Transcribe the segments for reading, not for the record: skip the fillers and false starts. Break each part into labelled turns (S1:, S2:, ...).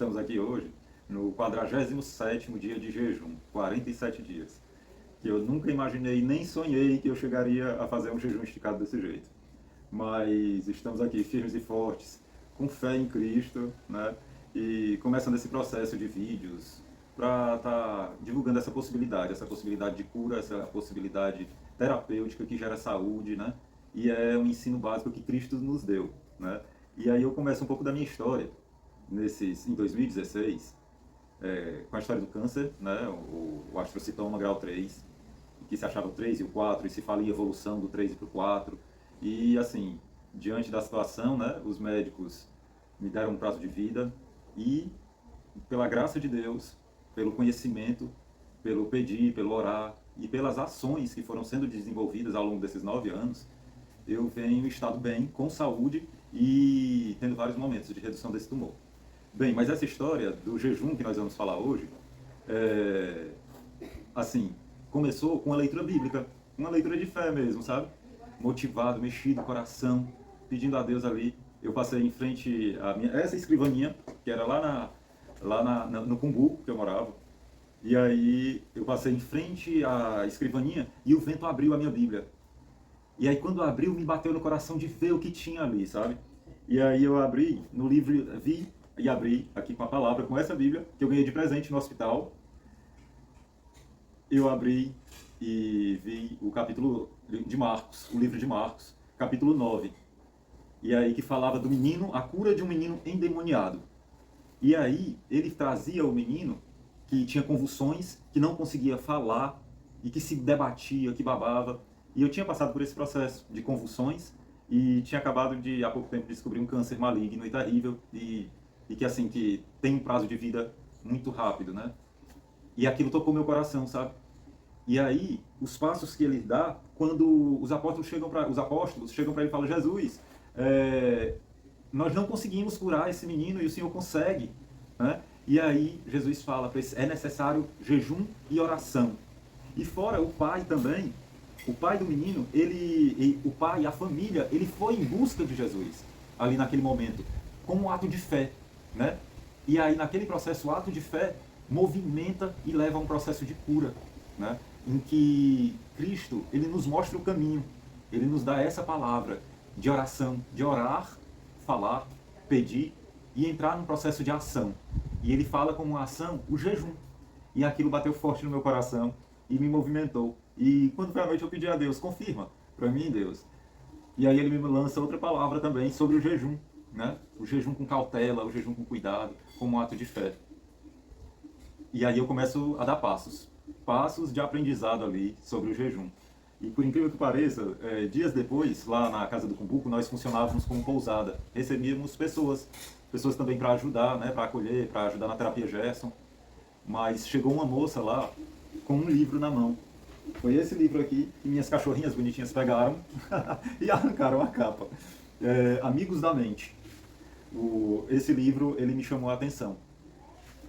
S1: estamos aqui hoje no 47º dia de jejum, 47 dias. Que eu nunca imaginei, nem sonhei que eu chegaria a fazer um jejum esticado desse jeito. Mas estamos aqui firmes e fortes, com fé em Cristo, né? E começando esse processo de vídeos para estar divulgando essa possibilidade de cura, essa possibilidade terapêutica que gera saúde, né? E é um ensino básico que Cristo nos deu, né? E aí eu começo um pouco da minha história em 2016, com a história do câncer, né? O astrocitoma grau 3, que se achava o 3 e o 4, e se fala em evolução do 3 para o 4. E assim, diante da situação, né, os médicos me deram um prazo de vida e, pela graça de Deus, pelo conhecimento, pelo pedir, pelo orar e pelas ações que foram sendo desenvolvidas ao longo desses 9 anos, eu venho estado bem, com saúde e tendo vários momentos de redução desse tumor. Bem, mas essa história do jejum que nós vamos falar hoje, é, assim, começou com a leitura bíblica, uma leitura de fé mesmo, sabe? Motivado, mexido, coração, pedindo a Deus ali. Eu passei em frente a essa escrivaninha, que era no Cumbuco, que eu morava. E aí eu passei em frente à escrivaninha e o vento abriu a minha Bíblia. E aí quando abriu, me bateu no coração de ver o que tinha ali, sabe? E aí eu abri no livro, vi e abri aqui com a palavra, com essa Bíblia, que eu ganhei de presente no hospital. Eu abri e vi o capítulo de Marcos, o livro de Marcos, capítulo 9. E aí que falava do menino, a cura de um menino endemoniado. E aí ele trazia o menino que tinha convulsões, que não conseguia falar e que se debatia, que babava. E eu tinha passado por esse processo de convulsões e tinha acabado de, há pouco tempo, descobrir um câncer maligno e terrível e que assim, que tem um prazo de vida muito rápido, né? E aquilo tocou meu coração, sabe? E aí, os passos que ele dá, quando os apóstolos chegam para ele e falam: Jesus, nós não conseguimos curar esse menino e o Senhor consegue, né? E aí Jesus fala: é necessário jejum e oração. E fora o pai também, o pai do menino, o pai, a família, ele foi em busca de Jesus ali naquele momento, como um ato de fé, né? E aí naquele processo, o ato de fé movimenta e leva a um processo de cura, né? Em que Cristo, ele nos mostra o caminho, ele nos dá essa palavra de oração, de orar, falar, pedir e entrar num processo de ação. E ele fala como uma ação o jejum. E aquilo bateu forte no meu coração e me movimentou. E quando foi a noite eu pedi a Deus: confirma para mim, Deus. E aí ele me lança outra palavra também sobre o jejum, né? O jejum com cautela, o jejum com cuidado, como um ato de fé. E aí eu começo a dar passos de aprendizado ali sobre o jejum. E por incrível que pareça, dias depois, lá na Casa do Cumbuco, nós funcionávamos como pousada. Recebíamos pessoas também para ajudar, né, para acolher, para ajudar na terapia Gerson. Mas chegou uma moça lá com um livro na mão. Foi esse livro aqui que minhas cachorrinhas bonitinhas pegaram e arrancaram a capa. Amigos da Mente. Esse livro, ele me chamou a atenção.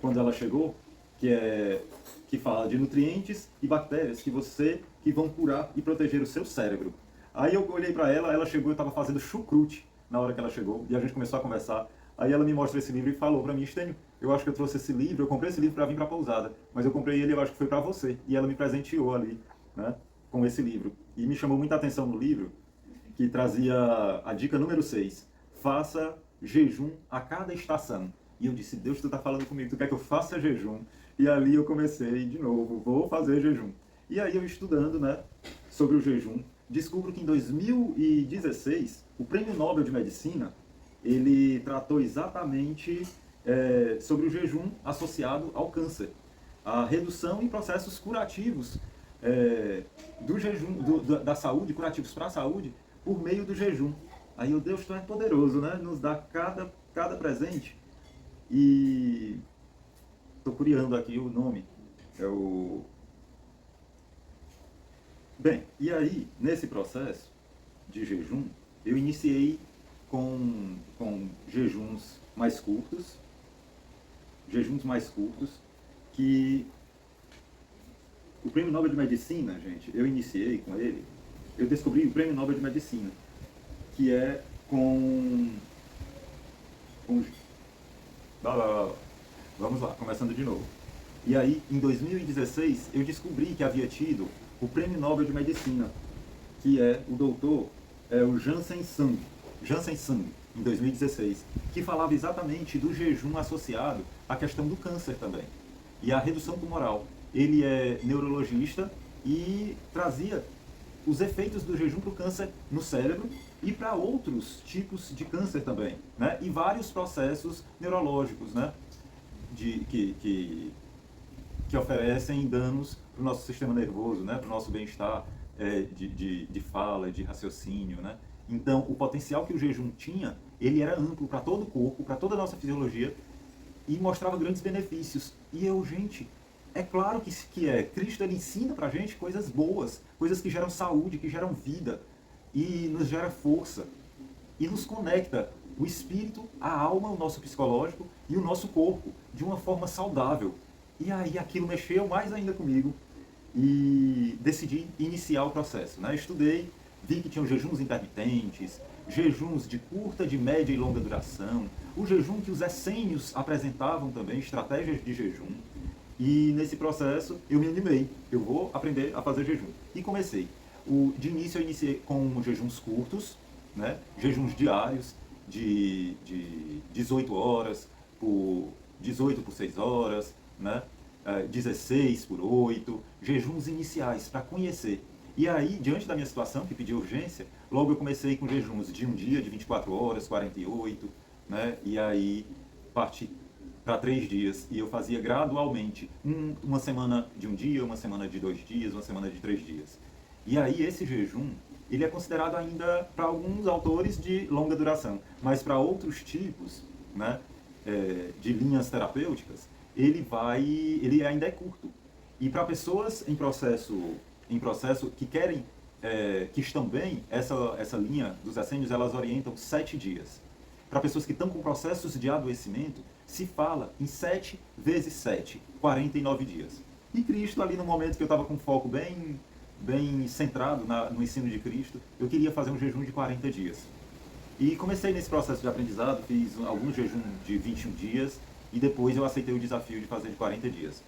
S1: Quando ela chegou, que fala de nutrientes e bactérias que vão curar e proteger o seu cérebro. Aí eu olhei para ela, ela chegou, eu estava fazendo chucrute na hora que ela chegou, e a gente começou a conversar. Aí ela me mostra esse livro e falou para mim: Estênio, eu acho que eu trouxe esse livro, eu comprei esse livro para vir para a pousada, mas eu comprei ele, eu acho que foi para você. E ela me presenteou ali, né, com esse livro. E me chamou muita atenção no livro, que trazia a dica número 6: faça jejum a cada estação. E eu disse: Deus, tu tá falando comigo, tu quer que eu faça jejum? E ali eu comecei de novo: vou fazer jejum. E aí eu estudando, né, sobre o jejum, descubro que em 2016 o Prêmio Nobel de Medicina, ele tratou exatamente sobre o jejum associado ao câncer, a redução em processos curativos do jejum, da saúde, curativos para a saúde, por meio do jejum. Aí o Deus, tu é poderoso, né? Nos dá cada presente. E estou curiando aqui o nome. Bem, e aí, nesse processo de jejum, eu iniciei com jejuns mais curtos, que o Prêmio Nobel de Medicina, gente, eu iniciei com ele, eu descobri o Prêmio Nobel de Medicina, que é com Vamos lá, começando de novo. E aí, em 2016, eu descobri que havia tido o Prêmio Nobel de Medicina, que é o doutor o Jansen Sung, em 2016, que falava exatamente do jejum associado à questão do câncer também, e à redução tumoral. Ele é neurologista e trazia os efeitos do jejum para o câncer no cérebro e para outros tipos de câncer também, né? E vários processos neurológicos, né? Que oferecem danos para o nosso sistema nervoso, né? Para o nosso bem-estar de fala, de raciocínio, né? Então, o potencial que o jejum tinha, ele era amplo para todo o corpo, para toda a nossa fisiologia, e mostrava grandes benefícios. E eu, gente, é claro que é. Cristo, ele ensina pra gente coisas boas, coisas que geram saúde, que geram vida, e nos gera força, e nos conecta o espírito, a alma, o nosso psicológico e o nosso corpo, de uma forma saudável. E aí aquilo mexeu mais ainda comigo, e decidi iniciar o processo, né? Estudei, vi que tinham jejuns intermitentes, jejuns de curta, de média e longa duração, o jejum que os essênios apresentavam também, estratégias de jejum. E nesse processo eu me animei, eu vou aprender a fazer jejum. E comecei. De início eu iniciei com jejuns curtos, né? Jejuns diários de 18 horas, por 18 por 6 horas, né? 16 por 8, jejuns iniciais para conhecer. E aí, diante da minha situação, que pediu urgência, logo eu comecei com jejuns de um dia, de 24 horas, 48, né? E aí parti para 3 dias. E eu fazia gradualmente, uma semana de um dia, uma semana de 2 dias, uma semana de 3 dias. E aí esse jejum, ele é considerado ainda, para alguns autores, de longa duração. Mas para outros tipos, né, de linhas terapêuticas, ele ainda é curto. E para pessoas em processo que querem, que estão bem, essa linha dos essênios, elas orientam 7 dias. Para pessoas que estão com processos de adoecimento, se fala em 7 vezes 7, 49 dias. E Cristo, ali no momento que eu estava com foco bem centrado no ensino de Cristo, eu queria fazer um jejum de 40 dias. E comecei nesse processo de aprendizado, fiz alguns jejuns de 21 dias e depois eu aceitei o desafio de fazer de 40 dias.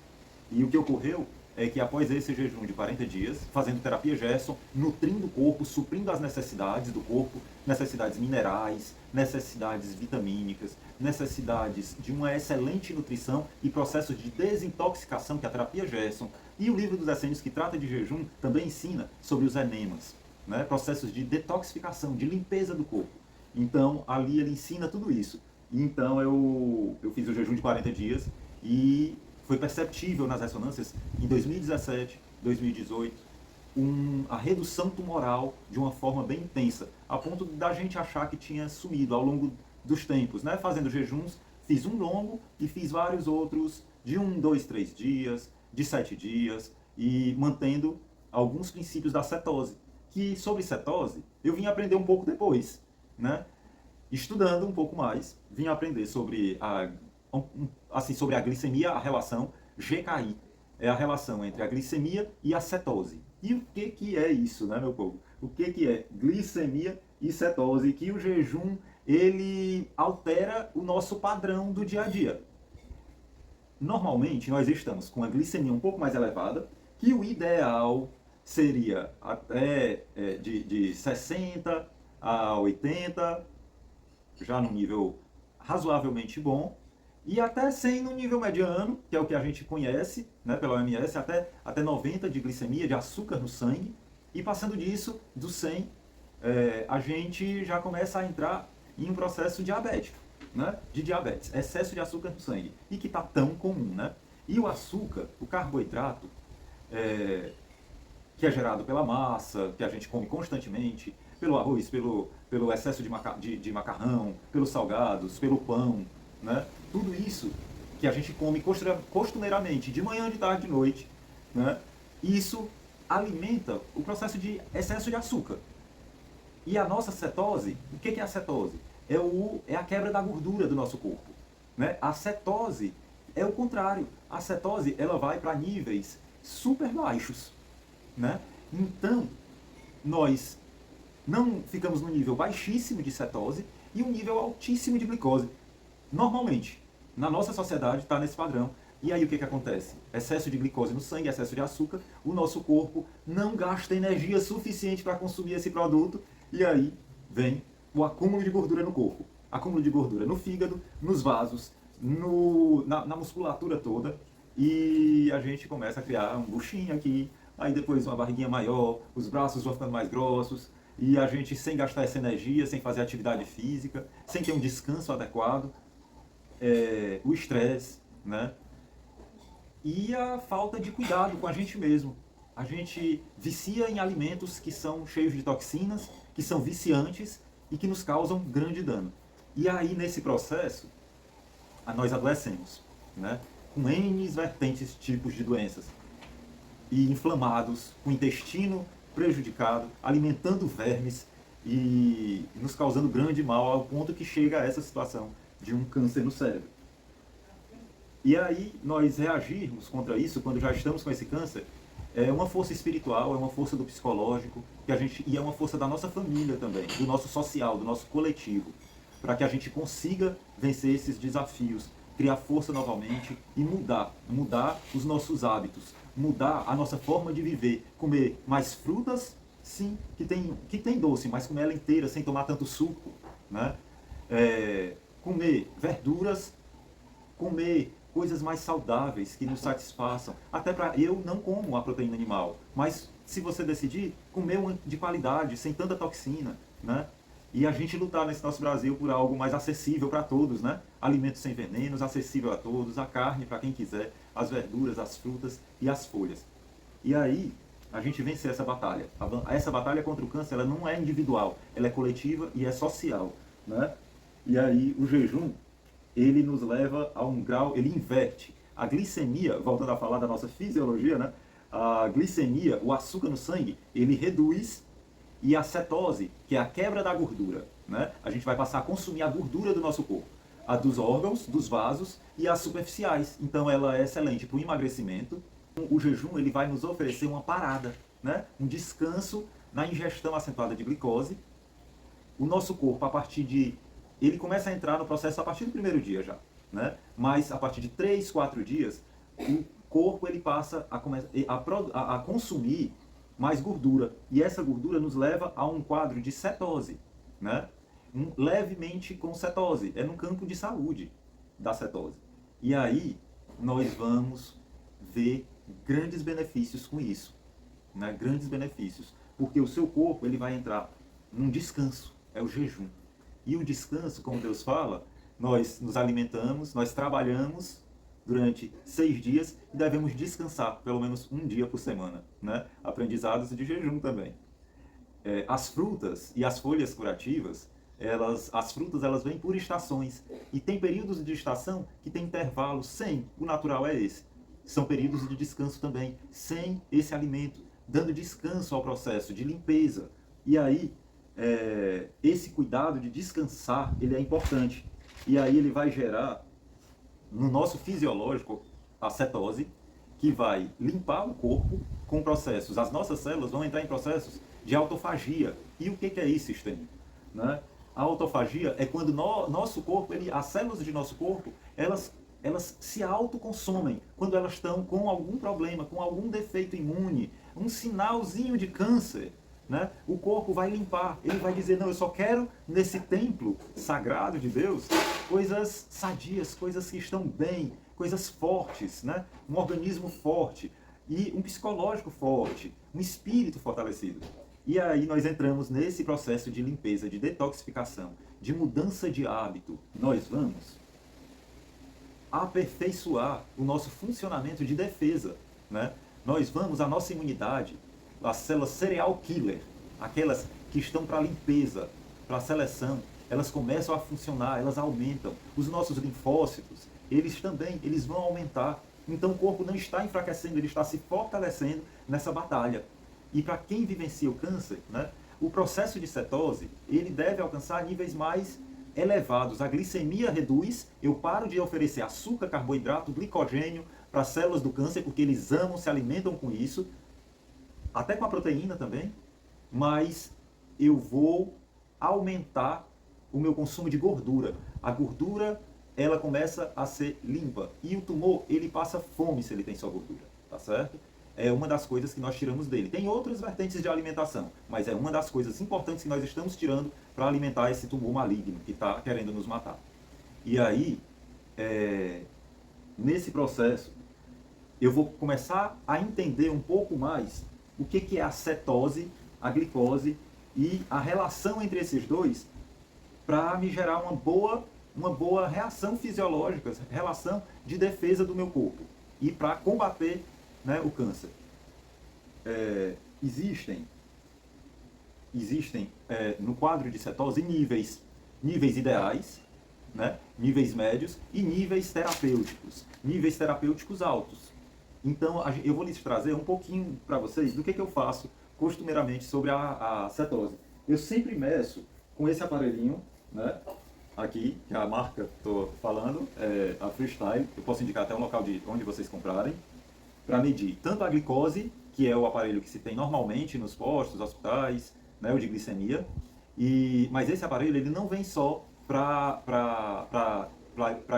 S1: E o que ocorreu é que após esse jejum de 40 dias, fazendo terapia Gerson, nutrindo o corpo, suprindo as necessidades do corpo, necessidades minerais, necessidades vitamínicas, necessidades de uma excelente nutrição e processos de desintoxicação, que é a terapia Gerson, e o livro dos essênios, que trata de jejum, também ensina sobre os enemas, né? Processos de detoxificação, de limpeza do corpo. Então, ali ele ensina tudo isso. Então, eu fiz o jejum de 40 dias e foi perceptível nas ressonâncias em 2017, 2018, a redução tumoral de uma forma bem intensa, a ponto da gente achar que tinha sumido ao longo dos tempos, né? Fazendo jejuns, fiz um longo e fiz vários outros de 1, 2, 3 dias, de 7 dias, e mantendo alguns princípios da cetose, que sobre cetose eu vim aprender um pouco depois, né? Estudando um pouco mais, vim aprender sobre sobre a glicemia, a relação GKI, é a relação entre a glicemia e a cetose. E o que é isso, né, meu povo? O que é glicemia e cetose? Que o jejum, ele altera o nosso padrão do dia a dia. Normalmente, nós estamos com a glicemia um pouco mais elevada, que o ideal seria até de 60 a 80, já no nível razoavelmente bom, e até 100 no nível mediano, que é o que a gente conhece, né, pela OMS, até 90 de glicemia, de açúcar no sangue, e passando disso, do 100, a gente já começa a entrar em um processo diabético, né, de diabetes, excesso de açúcar no sangue, e que está tão comum, né? E o açúcar, o carboidrato, que é gerado pela massa, que a gente come constantemente, pelo arroz, pelo excesso de macarrão, pelos salgados, pelo pão, né? Tudo isso que a gente come costumeiramente, de manhã, de tarde, de noite, né? Isso alimenta o processo de excesso de açúcar. E a nossa cetose, o que é a cetose? É a quebra da gordura do nosso corpo, né? A cetose é o contrário. A cetose, ela vai para níveis super baixos, né? Então, nós não ficamos no nível baixíssimo de cetose e um nível altíssimo de glicose, normalmente. na nossa sociedade está nesse padrão. E aí o que acontece? Excesso de glicose no sangue, excesso de açúcar, o nosso corpo não gasta energia suficiente para consumir esse produto, e aí vem o acúmulo de gordura no corpo. Acúmulo de gordura no fígado, nos vasos, na musculatura toda, e a gente começa a criar um buchinho aqui, aí depois uma barriguinha maior, os braços vão ficando mais grossos, e a gente sem gastar essa energia, sem fazer atividade física, sem ter um descanso adequado, o estresse, né? E a falta de cuidado com a gente mesmo. A gente vicia em alimentos que são cheios de toxinas, que são viciantes e que nos causam grande dano. E aí, nesse processo, nós adoecemos, né? Com N vertentes tipos de doenças. E inflamados, com o intestino prejudicado, alimentando vermes e nos causando grande mal ao ponto que chega a essa situação de um câncer no cérebro. E aí nós reagirmos contra isso quando já estamos com esse câncer é uma força espiritual, é uma força do psicológico, e é uma força da nossa família também, do nosso social, do nosso coletivo, para que a gente consiga vencer esses desafios, criar força novamente e mudar os nossos hábitos, mudar a nossa forma de viver, comer mais frutas, sim, que tem doce, mas comer ela inteira sem tomar tanto suco, né? Comer verduras, comer coisas mais saudáveis que nos satisfaçam. Até para eu não como a proteína animal, mas se você decidir, comer uma de qualidade, sem tanta toxina, né? E a gente lutar nesse nosso Brasil por algo mais acessível para todos, né? Alimentos sem venenos, acessível a todos, a carne para quem quiser, as verduras, as frutas e as folhas. E aí a gente vencer essa batalha. Essa batalha contra o câncer, ela não é individual, ela é coletiva e é social, né? E aí o jejum, ele nos leva a um grau, ele inverte. A glicemia, voltando a falar da nossa fisiologia, né? A glicemia, o açúcar no sangue, ele reduz, e a cetose, que é a quebra da gordura, né? A gente vai passar a consumir a gordura do nosso corpo, a dos órgãos, dos vasos e as superficiais. Então ela é excelente para o emagrecimento. O jejum, ele vai nos oferecer uma parada, né? Um descanso na ingestão acentuada de glicose. O nosso corpo, a partir de ele começa a entrar no processo a partir do primeiro dia já, né? Mas a partir de 3, 4 dias, o corpo ele passa a consumir mais gordura. E essa gordura nos leva a um quadro de cetose, né? Levemente com cetose. É no campo de saúde da cetose. E aí nós vamos ver grandes benefícios com isso, né? Grandes benefícios. Porque o seu corpo ele vai entrar num descanso, é o jejum. E o descanso, como Deus fala, nós nos alimentamos, nós trabalhamos durante 6 dias e devemos descansar pelo menos um dia por semana, né? Aprendizados de jejum também. As frutas e as folhas curativas, as frutas elas vêm por estações e tem períodos de estação que tem intervalos sem, o natural é esse. São períodos de descanso também, sem esse alimento, dando descanso ao processo de limpeza. E aí, esse cuidado de descansar, ele é importante. E aí ele vai gerar, no nosso fisiológico, a cetose, que vai limpar o corpo com processos. As nossas células vão entrar em processos de autofagia. E o que é isso, Estênio? Né? A autofagia é quando nosso corpo, as células de nosso corpo, elas se autoconsomem quando elas estão com algum problema, com algum defeito imune, um sinalzinho de câncer. Né? O corpo vai limpar, ele vai dizer, não, eu só quero nesse templo sagrado de Deus coisas sadias, coisas que estão bem, coisas fortes, né? Um organismo forte e um psicológico forte, um espírito fortalecido. E aí nós entramos nesse processo de limpeza, de detoxificação, de mudança de hábito. Nós vamos aperfeiçoar o nosso funcionamento de defesa, né? Nós vamos, a nossa imunidade, as células cereal killer, aquelas que estão para limpeza, para seleção, elas começam a funcionar, elas aumentam. Os nossos linfócitos, eles vão aumentar. Então o corpo não está enfraquecendo, ele está se fortalecendo nessa batalha. E para quem vivencia o câncer, né, o processo de cetose, ele deve alcançar níveis mais elevados. A glicemia reduz, eu paro de oferecer açúcar, carboidrato, glicogênio para as células do câncer, porque eles amam, se alimentam com isso, até com a proteína também, mas eu vou aumentar o meu consumo de gordura. A gordura ela começa a ser limpa. E o tumor, ele passa fome se ele tem só gordura, tá certo? É uma das coisas que nós tiramos dele. Tem outras vertentes de alimentação, mas é uma das coisas importantes que nós estamos tirando para alimentar esse tumor maligno que está querendo nos matar. E aí, nesse processo, eu vou começar a entender um pouco mais o que é a cetose, a glicose e a relação entre esses dois para me gerar uma boa reação fisiológica, relação de defesa do meu corpo e para combater, né, o câncer. Existem no quadro de cetose níveis ideais, né, níveis médios e níveis terapêuticos altos. Então eu vou lhes trazer um pouquinho para vocês do que eu faço costumeiramente sobre a cetose. Eu sempre meço com esse aparelhinho, né, aqui, que é a marca que estou falando, a Freestyle. Eu posso indicar até um local de onde vocês comprarem, para medir tanto a glicose, que é o aparelho que se tem normalmente nos postos, hospitais, né, o de glicemia, mas esse aparelho ele não vem só para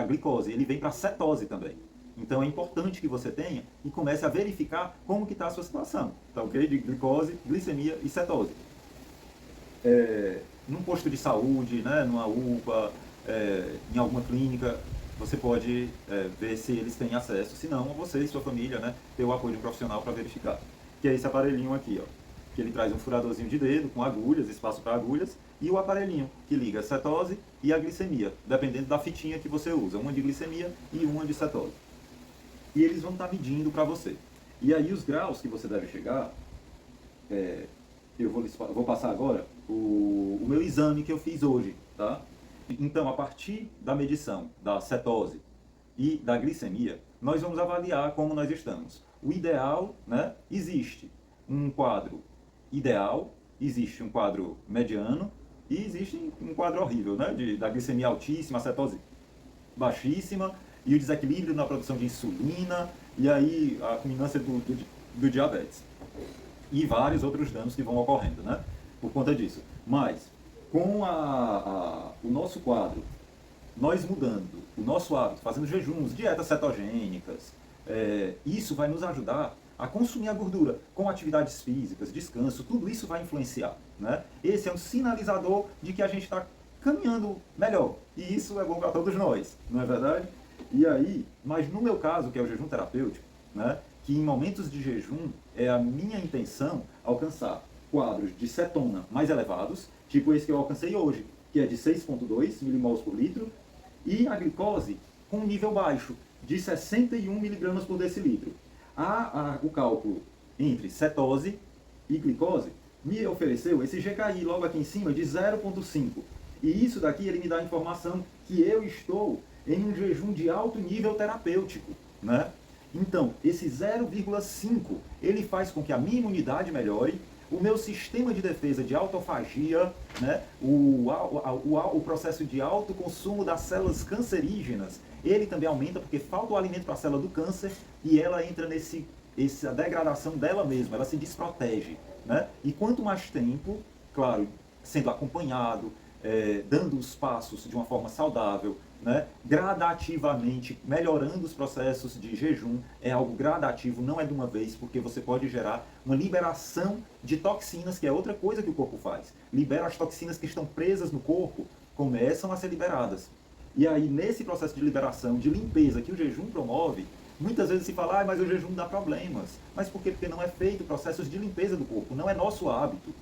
S1: glicose, ele vem para cetose também. Então é importante que você tenha e comece a verificar como que está a sua situação, tá ok? De glicose, glicemia e cetose. Num posto de saúde, né, numa UPA, em alguma clínica, você pode ver se eles têm acesso. Se não, você e sua família, né, ter o apoio de um profissional para verificar. Que é esse aparelhinho aqui, ó, que ele traz um furadorzinho de dedo com agulhas, espaço para agulhas, e o aparelhinho que liga a cetose e a glicemia, dependendo da fitinha que você usa, uma de glicemia e uma de cetose. E eles vão estar medindo para você. E aí os graus que você deve chegar, eu vou passar agora o meu exame que eu fiz hoje, tá? Então, a partir da medição da cetose e da glicemia, nós vamos avaliar como nós estamos. O ideal, né? Existe um quadro ideal, existe um quadro mediano e existe um quadro horrível, né? Da glicemia altíssima, a cetose baixíssima e o desequilíbrio na produção de insulina e aí a culminância do diabetes. E vários outros danos que vão ocorrendo, né? Por conta disso. Mas, com o nosso quadro, nós mudando o nosso hábito, fazendo jejuns, dietas cetogênicas, isso vai nos ajudar a consumir a gordura com atividades físicas, descanso, tudo isso vai influenciar, né? Esse é um sinalizador de que a gente está caminhando melhor. E isso é bom para todos nós, não é verdade? E aí, mas no meu caso, que é o jejum terapêutico, né, que em momentos de jejum é a minha intenção alcançar quadros de cetona mais elevados, tipo esse que eu alcancei hoje, que é de 6,2 milimols por litro, e a glicose com um nível baixo, de 61 miligramas por decilitro. O cálculo entre cetose e glicose me ofereceu esse GKI logo aqui em cima de 0,5. E isso daqui ele me dá a informação que eu estou em um jejum de alto nível terapêutico, né? Então, esse 0,5, ele faz com que a minha imunidade melhore, o meu sistema de defesa de autofagia, né? O processo de alto consumo das células cancerígenas, ele também aumenta porque falta o alimento para a célula do câncer e ela entra essa degradação dela mesma, ela se desprotege, né? E quanto mais tempo, claro, sendo acompanhado, dando os passos de uma forma saudável, né, gradativamente melhorando os processos de jejum, é algo gradativo, não é de uma vez, porque você pode gerar uma liberação de toxinas, que é outra coisa que o corpo faz. Libera as toxinas que estão presas no corpo, começam a ser liberadas. E aí, nesse processo de liberação, de limpeza que o jejum promove, muitas vezes se fala, mas o jejum dá problemas. Mas por quê? Porque não é feito processos de limpeza do corpo, não é nosso hábito.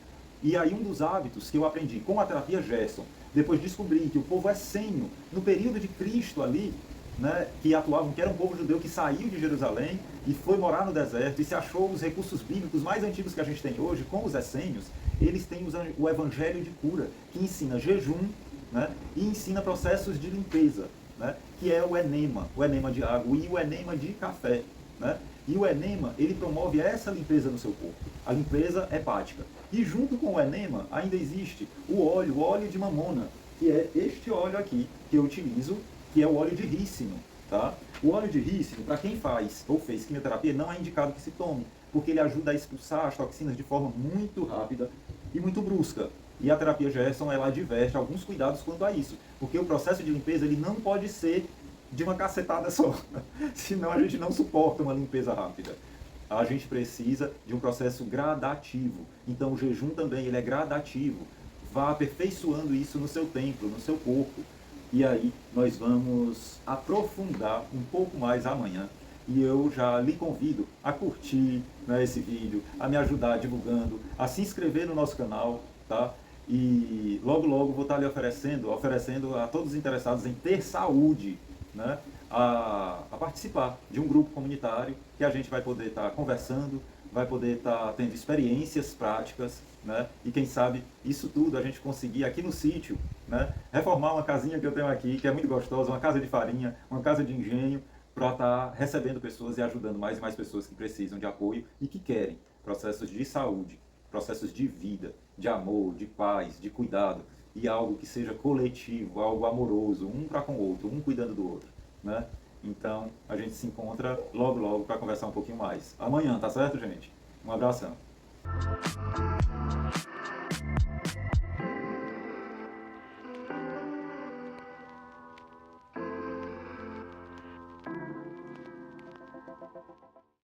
S1: E aí um dos hábitos que eu aprendi com a terapia Gerson, depois descobri que o povo essênio, no período de Cristo ali, né, que atuavam, que era um povo judeu que saiu de Jerusalém e foi morar no deserto e se achou os recursos bíblicos mais antigos que a gente tem hoje, com os essênios, eles têm o evangelho de cura, que ensina jejum, né, e ensina processos de limpeza, né, que é o enema de água e o enema de café, né? E o enema, ele promove essa limpeza no seu corpo, a limpeza hepática. E junto com o enema, ainda existe o óleo de mamona, que é este óleo aqui, que eu utilizo, que é o óleo de rícino, tá? O óleo de rícino, para quem faz ou fez quimioterapia, não é indicado que se tome, porque ele ajuda a expulsar as toxinas de forma muito rápida e muito brusca. E a terapia Gerson, ela adverte alguns cuidados quanto a isso, porque o processo de limpeza ele não pode ser de uma cacetada só, senão a gente não suporta uma limpeza rápida. A gente precisa de um processo gradativo. Então o jejum também ele é gradativo. Vá aperfeiçoando isso no seu templo, no seu corpo. E aí nós vamos aprofundar um pouco mais amanhã. E eu já lhe convido a curtir, né, esse vídeo, a me ajudar divulgando, a se inscrever no nosso canal, tá? E logo logo vou estar lhe oferecendo a todos os interessados em ter saúde, né, a participar de um grupo comunitário que a gente vai poder estar conversando, vai poder estar tendo experiências práticas, né? E quem sabe isso tudo a gente conseguir aqui no sítio, né? Reformar uma casinha que eu tenho aqui, que é muito gostosa, uma casa de farinha, uma casa de engenho, para estar recebendo pessoas e ajudando mais e mais pessoas que precisam de apoio e que querem processos de saúde, processos de vida, de amor, de paz, de cuidado, e algo que seja coletivo, algo amoroso, um para com o outro, um cuidando do outro, né? Então, a gente se encontra logo logo para conversar um pouquinho mais. Amanhã, tá certo, gente? Um abração.